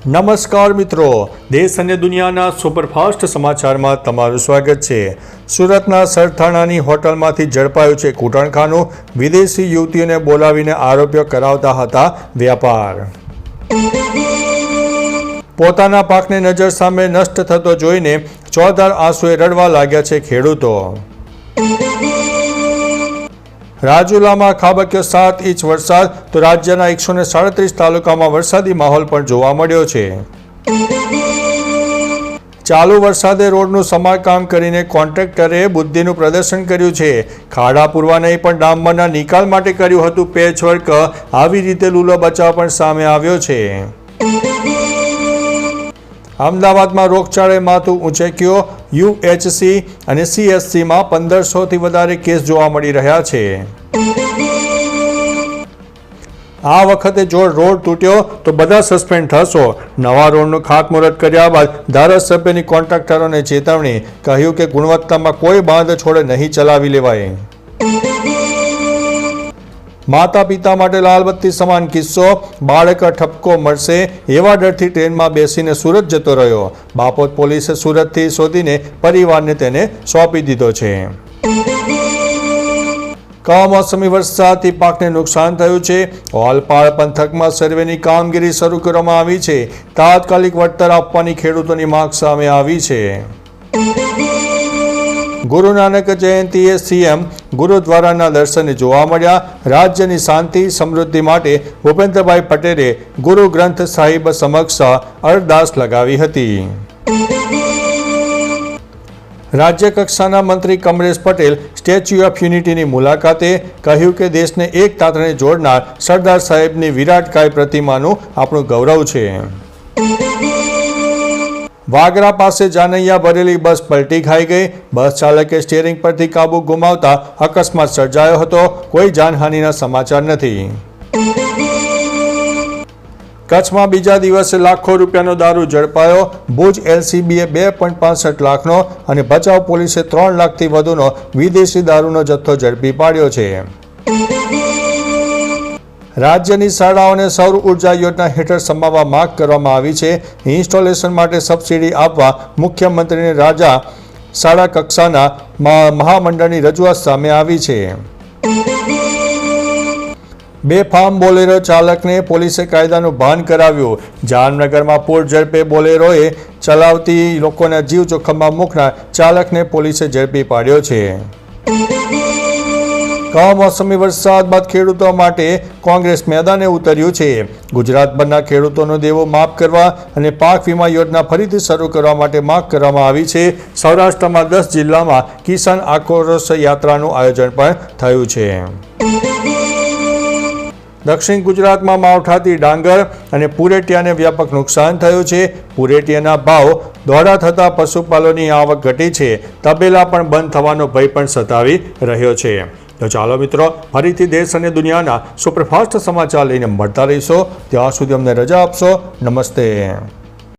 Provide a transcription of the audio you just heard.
નમસ્કાર મિત્રો, દેશ અને દુનિયાના સુપરફાસ્ટ સમાચારમાં તમારું સ્વાગત છે। સુરતના સરથાણાની હોટલમાંથી ઝડપાયું છે કૂટણખાનું। વિદેશી યુવતીઓને બોલાવીને આરોપીઓ કરાવતા હતા વ્યાપાર। પોતાના પાકને નજર સામે નષ્ટ થતો જોઈને ચોધાર આંસુએ રડવા લાગ્યા છે ખેડૂતો। રાજુલામાં ખાબક્યો 7 ઇંચ વરસાદ તો રાજ્યના 137 તાલુકામાં વરસાદી માહોલ પણ જોવા મળ્યો છે। ચાલુ વરસાદે રોડનું સમારકામ કરીને કોન્ટ્રાક્ટરે બુદ્ધિનું પ્રદર્શન કર્યું છે। ખાડા પૂરવા નહીં પણ ડામરના નિકાલ માટે કર્યું હતું પેચવર્ક। આવી રીતે લૂલો બચાવ પણ સામે આવ્યો છે। અમદાવાદમાં રોગચાળે માથું ઊંચક્યો। યુએચસી અને સીએચસીમાં 1500થી વધારે કેસ જોવા મળી રહ્યા છે। આ વખતે જો રોડ તૂટ્યો તો બધા સસ્પેન્ડ થશો। નવા રોડનું ખાતમુહૂર્ત કર્યા બાદ ધારાસભ્યની કોન્ટ્રાક્ટરોને ચેતવણી। કહ્યું કે ગુણવત્તામાં કોઈ બાંધછોડ નહીં ચલાવી લેવાય। માતા પિતા માટે લાલબત્તી સમાન કિસ્સો। બાળક ઠપકો મળશે એવા ડરથી ટ્રેનમાં બેસીને સુરત જતો રહ્યો। બાપોદ પોલીસે સુરતથી શોધીને પરિવારને તેને સોંપી દીધો છે। કમોસમી વરસાદથી પાકને નુકસાન થયું છે। ઓલપાડ પંથકમાં સર્વેની કામગીરી શરૂ કરવામાં આવી છે। તાત્કાલિક વળતર આપવાની ખેડૂતોની માંગ સામે આવી છે। ગુરુ નાનક જયંતિએ સીએમ ગુરુદ્વારાના દર્શને જોવા મળ્યા। રાજ્યની શાંતિ સમૃદ્ધિ માટે ભૂપેન્દ્રભાઈ પટેલે ગુરુ ગ્રંથ સાહિબ સમક્ષ અરદાસ લગાવી હતી। રાજ્ય કક્ષાના મંત્રી કમલેશ પટેલ સ્ટેચ્યુ ઓફ યુનિટીની મુલાકાતે। કહ્યું કે દેશને એક તાતણે જોડનાર સરદાર સાહેબની વિરાટકાય પ્રતિમાનું આપણું ગૌરવ છે। વાગરા પાસે જાનૈયા ભરેલી બસ પલટી ખાઈ ગઈ। બસ ચાલકે સ્ટીયરિંગ પરથી કાબુ ગુમાવતા અકસ્માત સર્જાયો હતો। કોઈ જાનહાનિના સમાચાર નથી। કચ્છમાં બીજા દિવસે લાખો રૂપિયાનો દારૂ ઝડપાયો। ભુજ એલસીબીએ 2.65 લાખનો અને ભચાઉ પોલીસે 3 લાખથી વધુનો વિદેશી દારૂનો જથ્થો ઝડપી પાડ્યો છે। રાજ્યની શાળાઓને સૌર ઉર્જા યોજના હેઠળ સમાવવા માંગ કરવામાં આવી છે। ઇન્સ્ટોલેશન માટે સબસિડી આપવા મુખ્યમંત્રીને રાજા શાળા કક્ષાના મહામંડળની રજૂઆત સામે આવી છે। બેફામ બોલેરો ચાલકને પોલીસે કાયદાનું ભાન કરાવ્યું। જામનગરમાં પૂર ઝડપે બોલેરોએ ચલાવતી લોકોના જીવ જોખમમાં મૂકનાર ચાલકને પોલીસે ઝડપી પાડ્યો છે। કમોસમી વરસાદ બાદ ખેડૂતો માટે કોંગ્રેસ મેદાને ઉતર્યું છે। ગુજરાતભરના ખેડૂતોનો દેવો માફ કરવા અને પાક વીમા યોજના ફરીથી શરૂ કરવા માટે માંગ કરવામાં આવી છે। સૌરાષ્ટ્રમાં 10 જિલ્લામાં કિસાન આક્રોશ યાત્રાનું આયોજન પણ થયું છે। દક્ષિણ ગુજરાતમાં માવઠાથી ડાંગર અને પુરેટિયાને વ્યાપક નુકસાન થયું છે। પુરેટિયાના ભાવ દોડા થતા પશુપાલનની આવક ઘટી છે। તબેલા પણ બંધ થવાનો ભય પણ સતાવી રહ્યો છે। તો ચાલો મિત્રો, ફરીથી દેશ અને દુનિયાના સુપરફાસ્ટ સમાચાર લઈને મળતા રહીશો। ત્યાં સુધી અમને રજા આપશો। નમસ્તે।